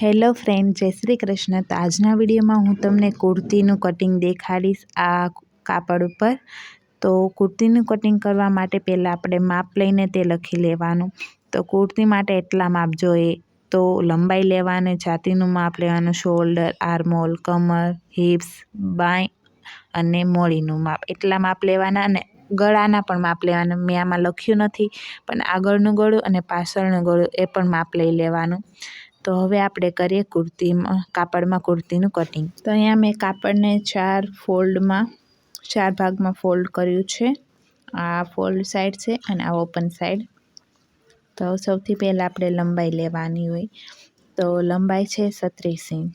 Hello friend, જય શ્રી કૃષ્ણ. તો આજના વિડીયોમાં હું તમને કુર્તીનું કટિંગ દેખાડીશ આ કાપડ ઉપર. તો કુર્તીનું કટિંગ કરવા માટે પહેલાં આપણે માપ લઈને તે લખી લેવાનું. તો કુર્તી માટે એટલા માપ જોઈએ. તો લંબાઈ લેવાની, છાતીનું માપ લેવાનું, શોલ્ડર, આર્મહોલ, કમર, હિપ્સ, બાંય અને મોળીનું માપ એટલા માપ લેવાના. અને ગળાના પણ માપ લેવાના. મેં આમાં લખ્યું નથી, પણ આગળનું ગળું અને પાછળનું ગળું એ પણ માપ લઈ લેવાનું. તો હવે આપણે કરીએ કાપડમાં કુર્તીનું કટિંગ. તો અહીંયા મેં કાપડને ચાર ભાગમાં ફોલ્ડ કર્યું છે. આ ફોલ્ડ સાઈડ છે અને આ ઓપન સાઈડ. તો સૌથી પહેલાં આપણે લંબાઈ લેવાની હોય. તો લંબાઈ છે 36 ઇંચ.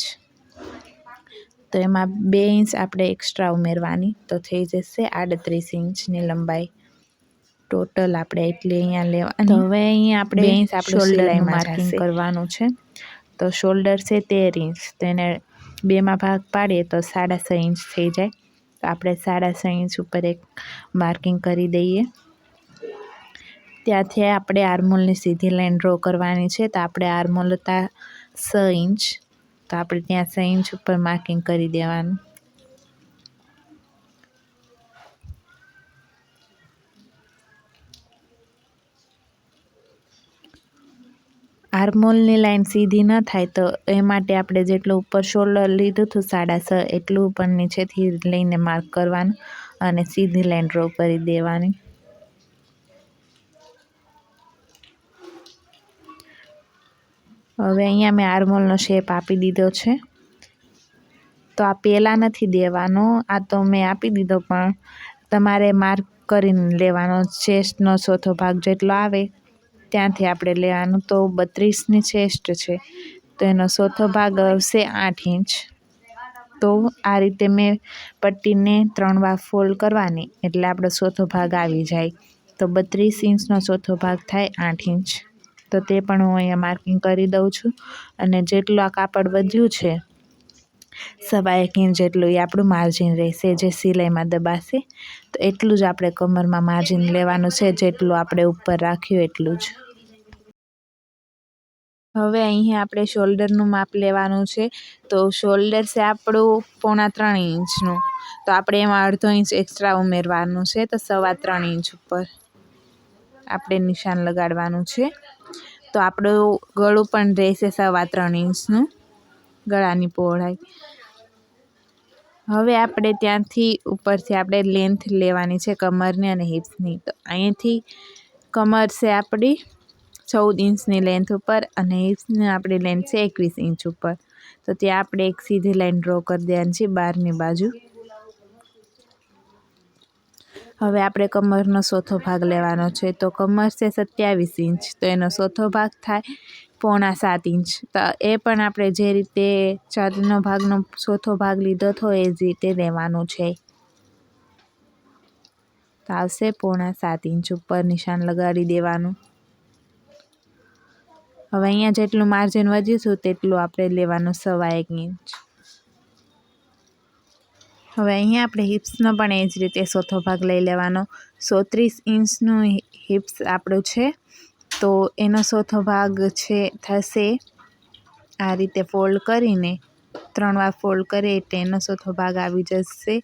તો એમાં 2 ઇંચ આપણે એક્સ્ટ્રા ઉમેરવાની, તો થઈ જશે 38 ઇંચની લંબાઈ. ટોટલ આપણે એટલી અહીંયા લેવાની. તો હવે અહીંયા આપણે 2 ઇંચ આપણે શોલ્ડરનું માર્કિંગ કરવાનું છે. તો શોલ્ડર છે 13 ઇંચ. તો એને 2માં ભાગ પાડીએ તો 6.5 ઇંચ થઈ જાય. તો આપણે 6.5 ઇંચ ઉપર એક માર્કિંગ કરી દઈએ. ત્યાંથી આપણે આર્મહોલની સીધી લાઈન ડ્રો કરવાની છે. તો આપણે આર્મહોલ હતા 6 ઇંચ. તો આપણે ત્યાં 6 ઇંચ ઉપર માર્કિંગ કરી દેવાનું. આર્મહોલની લાઈન સીધી ન થાય તો એ માટે આપણે જેટલું ઉપર શોલ્ડર લીધું હતું 6.5 એટલું ઉપર નીચેથી લઈને માર્ક કરવાનું અને સીધી લાઈન ડ્રો કરી દેવાની. હવે અહીંયા મેં આર્મહોલનો શેપ આપી દીધો છે. તો આ પહેલાં નથી દેવાનો, આ તો મેં આપી દીધો, પણ તમારે માર્ક કરીને લેવાનો. ચેસ્ટનો ચોથો ભાગ જેટલો આવે ત્યાંથી આપણે લેવાનું. તો 32ની ચેસ્ટ છે, તો એનો ચોથો ભાગ આવશે 8 ઇંચ. તો આ રીતે મેં પટ્ટીને 3 વાર ફોલ્ડ કરવાની, એટલે આપણો ચોથો ભાગ આવી જાય. તો 32 ઇંચનો ચોથો ભાગ થાય 8 ઇંચ. તો તે પણ હું અહીંયા માર્કિંગ કરી દઉં છું. અને જેટલું આ કાપડ વધ્યું છે 1.25 ઇંચ જેટલું, એ આપણું માર્જિન રહેશે જે સિલાઈમાં દબાશે. તો એટલું જ આપણે કમરમાં માર્જિન લેવાનું છે, જેટલું આપણે ઉપર રાખ્યું એટલું જ. હવે અહીંયા આપણે શોલ્ડરનું માપ લેવાનું છે. તો શોલ્ડર છે આપણું 3.25 ઇંચનું. તો આપણે એમાં 1/2 ઇંચ એક્સ્ટ્રા ઉમેરવાનું છે. તો 3.25 ઇંચ ઉપર આપણે નિશાન લગાડવાનું છે. તો આપણું ગળું પણ રહેશે 3.25 ઇંચનું, ગળાની પહોળાઈ. હવે આપણે ત્યાંથી ઉપરથી આપણે લેન્થ લેવાની છે કમરની અને હિપ્સની. તો અહીંથી કમર છે આપણી 14 ઇંચની લેન્થ ઉપર અને હિપ્સની આપણી લેન્થ છે 21 ઇંચ ઉપર. તો ત્યાં આપણે એક સીધી લાઈન ડ્રો કરી દેવાની છે બહારની બાજુ. હવે આપણે કમરનો ચોથો ભાગ લેવાનો છે. તો કમર છે 27 ઇંચ. તો એનો ચોથો ભાગ થાય 6.25 ઇંચ. તો એ પણ આપણે જે રીતે છાતીનો ભાગનો ચોથો ભાગ લીધો હતો એ જ રીતે લેવાનું છે. તો આવશે 6.25 ઇંચ ઉપર નિશાન લગાડી દેવાનું. હવે અહીંયા જેટલું માર્જિન વધ્યું હતું તેટલું આપણે લેવાનું 1.25 ઇંચ. હવે અહીંયા આપણે હિપ્સનો પણ એ જ રીતે ચોથો ભાગ લઈ લેવાનો. 34 ઇંચનું હિપ્સ આપણું છે. તો એનો ચોથો ભાગ થશે આ રીતે ફોલ્ડ કરીને 3 વાર ફોલ્ડ કરીએ એટલે એનો ચોથો ભાગ આવી જશે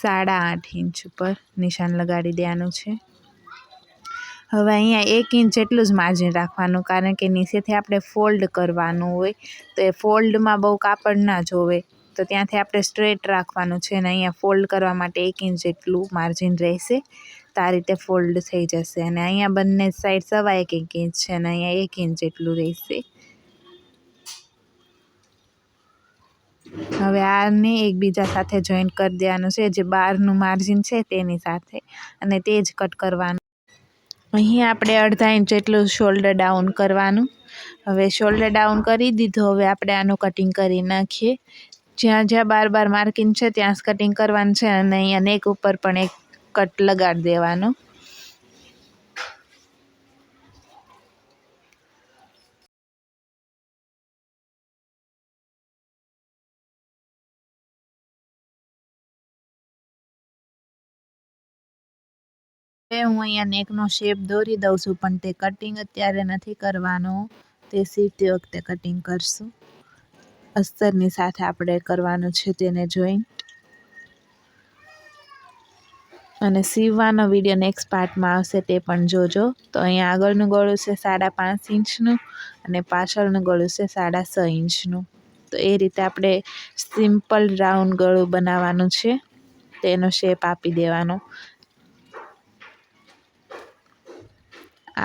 8.5 ઇંચ ઉપર નિશાન લગાડી દેવાનું છે. હવે અહીંયા 1 ઇંચ જેટલું જ માર્જિન રાખવાનું, કારણ કે નીચેથી આપણે ફોલ્ડ કરવાનું હોય. તો એ ફોલ્ડમાં બહુ કાપડ ના જોવે, તો ત્યાંથી આપણે સ્ટ્રેટ રાખવાનું છે. અને અહીંયા ફોલ્ડ કરવા માટે 1 ઇંચ જેટલું માર્જિન રહેશે. તો આ રીતે ફોલ્ડ થઈ જશે. અને અહીંયા બંને સાઈડ 1.25 ઇંચ છે અને અહીંયા 1 ઇંચ જેટલું રહેશે. હવે આને એકબીજા સાથે જોઈન્ટ કરી દેવાનું છે, જે બહારનું માર્જિન છે તેની સાથે, અને તે જ કટ કરવાનું. અહીં આપણે 1/2 ઇંચ જેટલું શોલ્ડર ડાઉન કરવાનું. હવે શોલ્ડર ડાઉન કરી દીધું. હવે આપણે આનું કટિંગ કરી નાખીએ. જ્યાં જ્યાં બાર માર્કિંગ છે ત્યાં જ કટિંગ કરવાનું છે. અને અહીંયા નેક ઉપર પણ એક કટ લગાડી દેવાનો. હું અહીંયા નેકનો શેપ દોરી દઉં છું, પણ તે કટિંગ અત્યારે નથી કરવાનો, તે સીવતી વખતે કટિંગ કરશું. અસ્તરની સાથે આપણે કરવાનું છે તેને જોઈન્ટ. અને સીવવાનો વિડીયો નેક્સ્ટ પાર્ટમાં આવશે, તે પણ જોજો. તો અહીંયા આગળનું ગળું છે 5.5 ઇંચનું અને પાછળનું ગળું છે 6.5 ઇંચનું. તો એ રીતે આપણે સિમ્પલ રાઉન્ડ ગળું બનાવવાનું છે, તેનો શેપ આપી દેવાનો.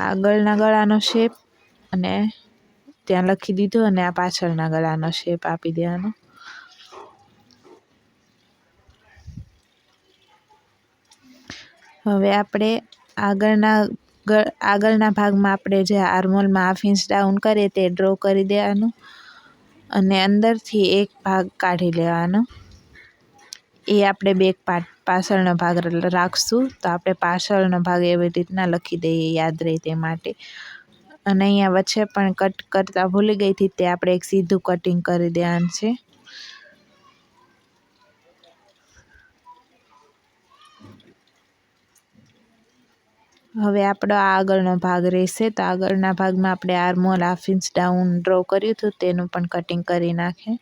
આગળના ગળાનો શેપ અને ત્યાં લખી દીધો, અને આ પાછળના ગળાનો શેપ આપી દેવાનો. હવે આપણે આગળના ભાગમાં આપણે જે આર્મહોલમાં 1/2 ઇંચ ડાઉન કરીએ તે ડ્રો કરી દેવાનું, અને અંદરથી એક ભાગ કાઢી લેવાનો. એ આપણે બેક પાછળનો ભાગ રાખશું. તો આપણે પાછળનો ભાગ એવી રીતના લખી દઈએ, યાદ રહે તે માટે. અને અહીંયા વચ્ચે પણ કટ કરતા ભૂલી ગઈ હતી, તે આપણે એક સીધું કટિંગ કરી દેવાનું છે. હવે આપણો આ આગળનો ભાગ રહેશે. તો આગળના ભાગમાં આપણે આર્મહોલ 1/2 ઇંચ ડાઉન ડ્રો કર્યું હતું, તેનું પણ કટિંગ કરી નાખે.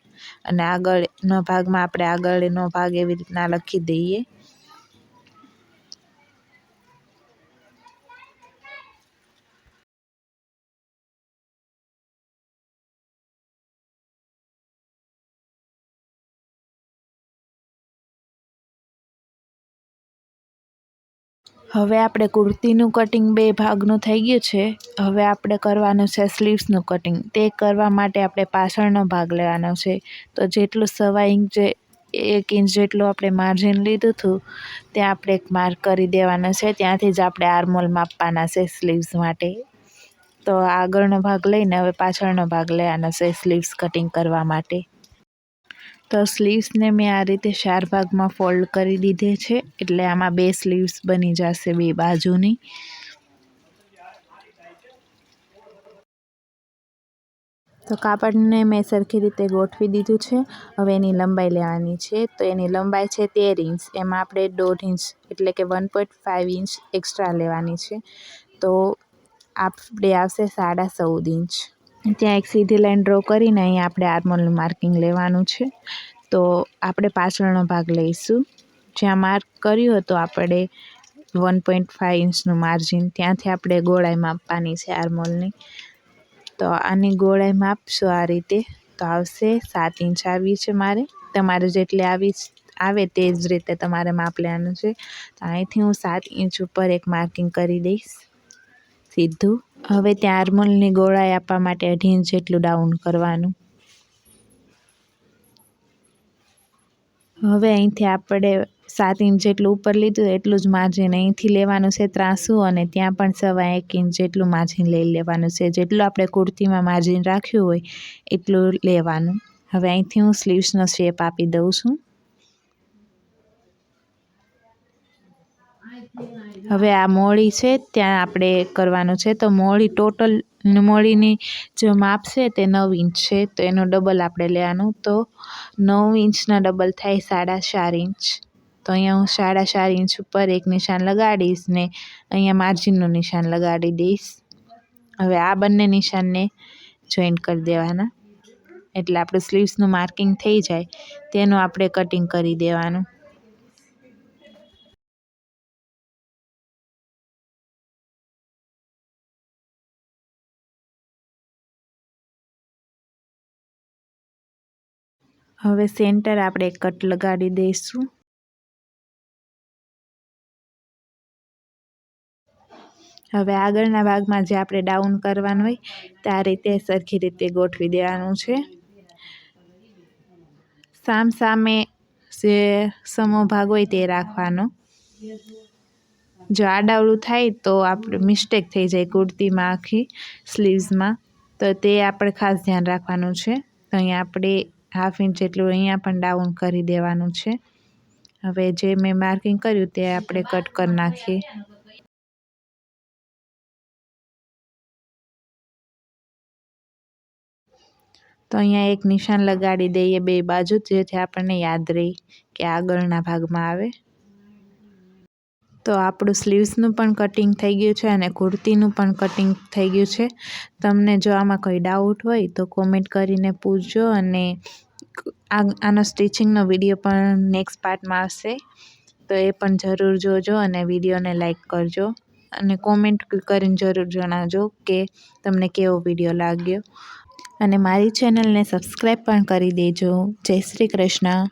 અને આગળનો ભાગમાં આપણે આગળનો ભાગ એવી રીતના લખી દઈએ. હવે આપણે કુર્તીનું કટિંગ 2 ભાગનું થઈ ગયું છે. હવે આપણે કરવાનું છે સ્લીવ્સનું કટિંગ. તે કરવા માટે આપણે પાછળનો ભાગ લેવાનો છે. તો જેટલું 1.25 ઇંચ 1 ઇંચ જેટલું આપણે માર્જિન લીધું હતું, ત્યાં આપણે એક માર્ક કરી દેવાનો છે. ત્યાંથી જ આપણે આર્મહોલ માપવાના છે સ્લીવ્સ માટે. તો આગળનો ભાગ લઈને હવે પાછળનો ભાગ લેવાનો છે સ્લીવ્સ કટિંગ કરવા માટે. તો સ્લીવ્સને મેં આ રીતે 4 ભાગમાં ફોલ્ડ કરી દીધે છે, એટલે આમાં 2 સ્લીવ્સ બની જશે 2 બાજુની. તો કાપડને મેં સરખી રીતે ગોઠવી દીધું છે. હવે એની લંબાઈ લેવાની છે. તો એની લંબાઈ છે 13 ઇંચ. એમાં આપણે 1.5 ઇંચ એટલે કે 1.5 ઇંચ એક્સ્ટ્રા લેવાની છે. તો આપણે આવશે 14.5 ઇંચ. ત્યાં એક સીધી લાઈન ડ્રો કરીને અહીંયા આપણે આર્મહોલનું માર્કિંગ લેવાનું છે. તો આપણે પાછળનો ભાગ લઈશું. જ્યાં માર્ક કર્યું હતું આપણે 1.5 ઇંચનું માર્જિન, ત્યાંથી આપણે ગોળાઈ માપવાની છે આર્મહોલની. તો આની ગોળાઈ માપશું આ રીતે. તો આવશે 7 ઇંચ આવી છે મારે. તમારે જેટલી આવે તે જ રીતે તમારે માપ લેવાનું છે. તો અહીંથી હું 7 ઇંચ ઉપર એક માર્કિંગ કરી દઈશ સીધું. હવે ત્યાં આર્મહોલની ગોળાઈ આપવા માટે 2.5 ઇંચ જેટલું ડાઉન કરવાનું. હવે અહીંથી આપણે 7 ઇંચ જેટલું ઉપર લીધું એટલું જ માર્જિન અહીંથી લેવાનું છે ત્રાસું, અને ત્યાં પણ 1.25 ઇંચ જેટલું માર્જિન લઈ લેવાનું છે. જેટલું આપણે કુર્તીમાં માર્જિન રાખ્યું હોય એટલું લેવાનું. હવે અહીંથી હું સ્લીવ્સનો શેપ આપી દઉં છું. હવે આ મોળી છે ત્યાં આપણે કરવાનું છે. તો ટોટલ મોળીની જે માપ છે તે 9 ઇંચ છે. તો એનો ડબલ આપણે લેવાનું. તો 9 ઇંચના ડબલ થાય 4.5 ઇંચ. તો અહીંયા હું 4.5 ઇંચ ઉપર એક નિશાન લગાડીશ ને અહીંયા માર્જિનનું નિશાન લગાડી દઈશ. હવે આ બંને નિશાનને જોઈન્ટ કરી દેવાના, એટલે આપણું સ્લીવ્સનું માર્કિંગ થઈ જાય. તેનું આપણે કટિંગ કરી દેવાનું. હવે સેન્ટર આપણે કટ લગાડી દઈશું. હવે આગળના ભાગમાં જે આપણે ડાઉન કરવાનું હોય તે આ રીતે સરખી રીતે ગોઠવી દેવાનું છે. સામે જે સમો ભાગ હોય તે રાખવાનો. જો આડાવડું થાય તો આપણે મિસ્ટેક થઈ જાય કુર્તીમાં, આખી સ્લીવ્સમાં. તો તે આપણે ખાસ ધ્યાન રાખવાનું છે. તો અહીંયા આપણે 1/2 ઇંચ જેટલું અહીંયા પણ ડાઉન કરી દેવાનું છે. હવે જે મેં માર્કિંગ કર્યું તે આપણે કટ કરી નાખીએ. તો અહીંયા એક નિશાન લગાડી દઈએ 2 બાજુ, જેથી આપણને યાદ રહે કે આગળના ભાગમાં આવે. તો આપણું સ્લીવ્સનું પણ કટિંગ થઈ ગયું છે અને કુર્તીનું પણ કટિંગ થઈ ગયું છે. તમને જો આમાં કોઈ ડાઉટ હોય તો કોમેન્ટ કરીને પૂછજો અને આનો સ્ટિચિંગનો વિડીયો પણ નેક્સ્ટ પાર્ટમાં આવશે, તો એ પણ જરૂર જોજો અને વિડીયોને લાઈક કરજો અને કોમેન્ટ કરીને જરૂર જણાવજો કે તમને કેવો વિડીયો લાગ્યો અને મારી ચેનલને સબસ્ક્રાઈબ પણ કરી દેજો. જય શ્રી કૃષ્ણ.